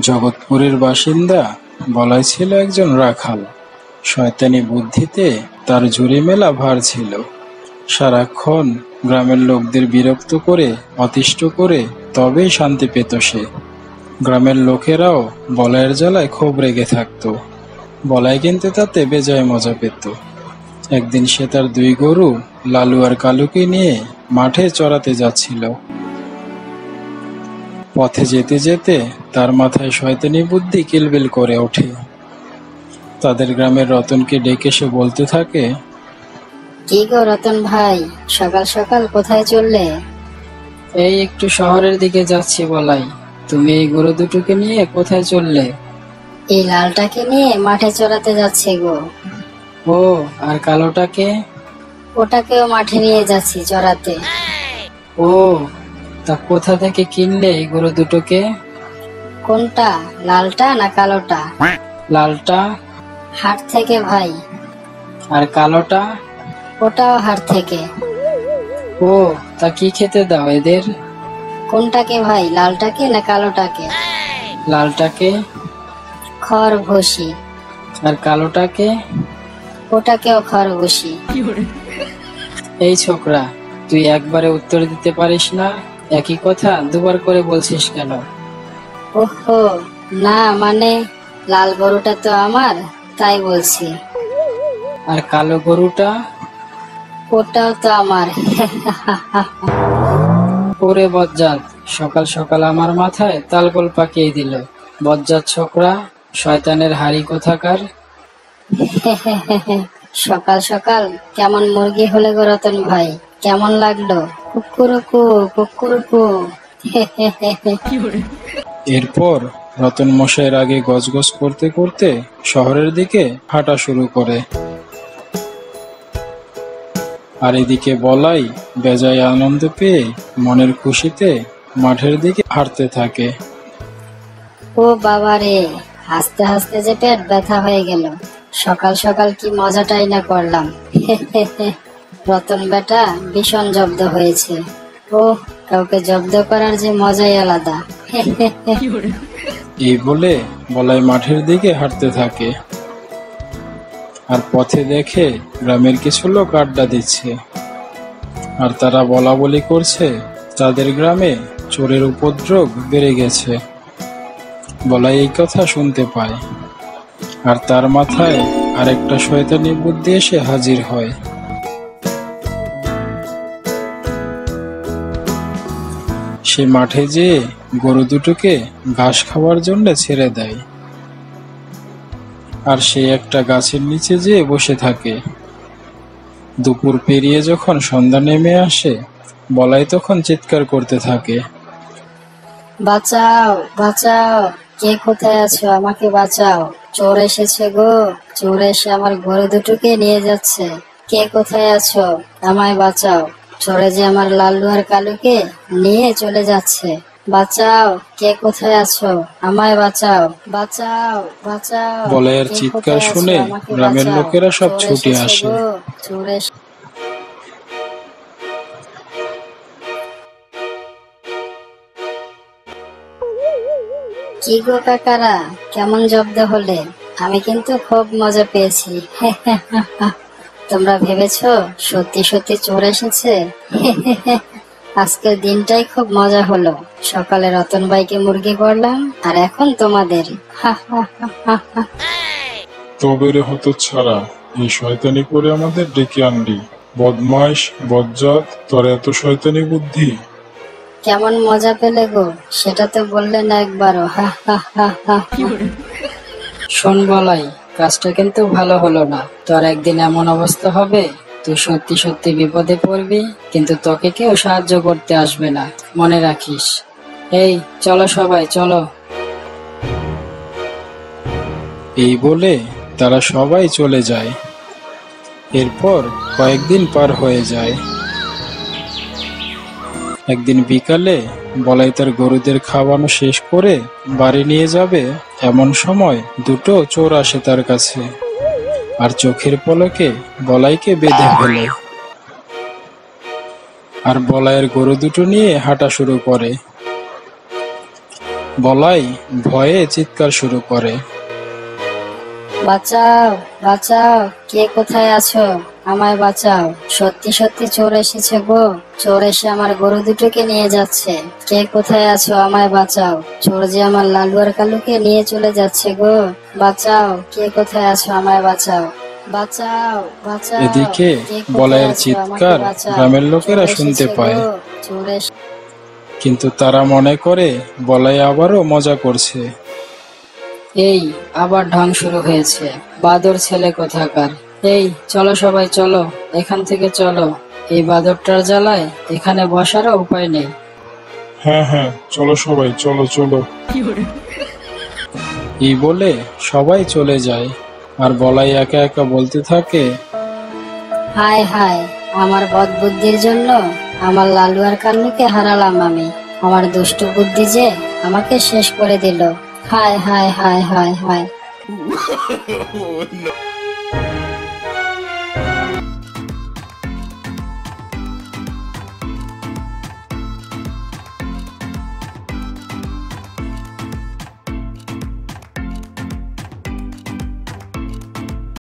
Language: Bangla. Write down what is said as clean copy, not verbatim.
জগৎপুরের বাসিন্দা বলাই ছিল একজন রাখাল। শয়তানি বুদ্ধিতে তার ঝুড়ি মেলা ভার ছিল। সারাক্ষণ গ্রামের লোকদের বিরক্ত করে অতিষ্ঠ করে তবেই শান্তি পেত সে। গ্রামের লোকেরাও বলাইয়ের জ্বালায় খুব রেগে থাকত। বলাই কিন্তু তাতে বেজায় মজা পেত। একদিন সে তার দুই গরু লালু আর কালুকে নিয়ে মাঠে চড়াতে যাচ্ছিল। পথে যেতে যেতে তার মাথায় শয়তানি বুদ্ধি কিলবিল করে ওঠে। তাদের গ্রামের রতনকে ডেকে সে বলতে থাকে, কি গো রতন ভাই, সকাল সকাল কোথায় চললে? এই একটু শহরের দিকে যাচ্ছি বলাই। তুমি এই গরু দুটোকে নিয়ে কোথায় চললে? এই লালটাকে নিয়ে মাঠে চড়াতে যাচ্ছে গো। ও, আর কালোটাকে? ওটাকেও মাঠে নিয়ে যাচ্ছি চড়াতে। ও, তা কোথা থেকে কিনলে এই গরু দুটোকে? কোনটা, লালটা না কালোটা? লালটা। হাট থেকে ভাই। আর কালোটা? ওটাও হাট থেকে। ও, তা কি খেতে দাও এদের? কোনটাকে ভাই, লালটাকে না কালোটাকে? লালটাকে। খড় ভুসি। আর কালোটাকে? ওটাকেও খড় ভুসি। এই ছোকরা, তুই একবারে উত্তর দিতে পারিস না? একই কথা দুবার করে বলছিস কেন? ওহো, না মানে লাল গরুটা তো আমার, তাই বলছি। আর কালো গরুটা? ওটাও তো আমার। ওরে বজ্জাত, সকাল সকাল আমার মাথায় তালগোল পাকিয়ে দিল। বজ্জাত ছোকরা, শয়তানের হাড়ি কোথাকার। সকাল সকাল কেমন মুরগি হলে গো রতন ভাই, কেমন লাগলো? কুকুরকু কুকুরকু। এরপর রতন মশাইয়ের আগে গজগজ করতে করতে শহরের দিকে হাঁটা শুরু করে। আর এদিকে বলাই বেজায় আনন্দ পেয়ে মনের খুশিতে মাঠের দিকে হাঁটতে থাকে। ও বাবা রে, হাসতে হাসতে যে পেট ব্যথা হয়ে গেল। সকাল সকাল কি মজাটাই না করলাম। রতন বেটা ভীষণ জব্দ হয়েছে। ও, কাউকে জব্দ করার যে মজাই আলাদা। এই বলে বলাই মাঠের দিকে হাঁটতে থাকে। আর পথে দেখে গ্রামের কিছু লোক আড্ডা দিচ্ছে। আর তারা বলা বলি করছে তাদের গ্রামে চোরের উপদ্রব বেড়ে গেছে। বলাই এই কথা শুনতে পায়। আর তার মাথায় আরেকটা শয়তানি বুদ্ধি এসে হাজির হয়। সে মাঠে যেয়ে গরু দুটোকে ঘাস খাওয়ার জন্য ছেড়ে দেয়। আর সে একটা গাছের নিচে যেয়ে বসে থাকে। দুপুর পেরিয়ে যখন সন্ধ্যা নেমে আসে, বলাই তখন চিৎকার করতে থাকে, বাঁচাও বাঁচাও, কে কোথায় আছো, আমাকে বাঁচাও। চোর এসেছে গো, চোর এসে আমার গরু দুটোকে নিয়ে যাচ্ছে। কে কোথায় আছো, আমায় বাঁচাও। চোরে যে আমার লাল্লু আর কালুকে নিয়ে চলে যাচ্ছে। বাঁচাও, কে কোথায় আছো, আমায় বাঁচাও। বাঁচাও বাঁচাও। বলাইয়ের কে চিৎকার কোথায় আছো, শুনে আমাকে গ্রামের বাঁচাও। লোকেরা সব চোর ছুটে এসেছে আসে। গো, চোর এসে। কি গো কাকারা, কেমন জব্দ হলে? আমি কিন্তু খুব মজা পেয়েছি। তোমরা ভেবেছো সত্যি সত্যি চোর এসেছে? আজকের দিনটাই খুব মজা হলো। সকালে রতন ভাইকে মুরগি করলাম, আর এখন তোমাদের। তবে রে হতচ্ছাড়া, এই শয়তানি করে আমাদের ডেকে আনলি। বদমাইশ, বজ্জাত, তোর এত শয়তানি বুদ্ধি! কেমন মজা পেলে গো, সেটা তো বললে না একবারও। শোন বলাই, কাজটা কিন্তু ভালো হলো না। তোর একদিন এমন অবস্থা হবে, তুই সত্যি সত্যি বিপদে পড়বি, কিন্তু তোকে কেউ সাহায্য করতে আসবে না, মনে রাখিস। এই চলো সবাই, চলো। এই বলে তারা সবাই চলে যায়। এরপর কয়েকদিন পার হয়ে যায়। একদিন বিকালে বলাই তার গরুদের খাওয়ানো শেষ করে বাড়ি নিয়ে যাবে, এমন সময় দুটো চোর আসে তার কাছে। আর চোখের পলকে বলাইকে বেঁধে ফেলে। আর বলাইয়ের গরু দুটো নিয়ে হাঁটা শুরু করে। বলাই ভয়ে চিৎকার শুরু করে। বাঁচাও, বাঁচাও, কে কোথায় আছো? আমায় বাঁচাও, সত্যি সত্যি চোর এসেছে গো। চোর এসে আমার গরু দুটোকে নিয়ে যাচ্ছে। কে কোথায় আছো? আমায় বাঁচাও, চোর যে আমার লালু আর কালুকে নিয়ে চলে যাচ্ছে গো। বাঁচাও, কে কোথায় আছো? আমায় বাঁচাও, বাঁচাও, বাঁচাও। এদিকে কে কোথায় বলাইয়ের আছো? আমাকে চিৎকার বাঁচাও। গ্রামের লোকেরা চোর শুনতে এসেছে পায়, গো, চোর এসে কিন্তু তারা মনে করে বলাই আবারও মজা করছে। এই আবার ঢং শুরু হয়েছে, বাদর ছেলে কোথাকার। এই চলো সবাই চলো, এখান থেকে চলো। এই বাদরটার জ্বালায় এখানে বসারও উপায় নেই। হ্যাঁ হ্যাঁ, চলো সবাই, চলো চলো। এই বলে সবাই চলে যায়, আর বলাই একা একা বলতে থাকে। হায় হায়, আমার বদ বুদ্ধির জন্য আমার লালু আর কান্নুকে হারালাম আমি। আমার দুষ্ট বুদ্ধি যে আমাকে শেষ করে দিল। হায় হায় হায় হায় হায়।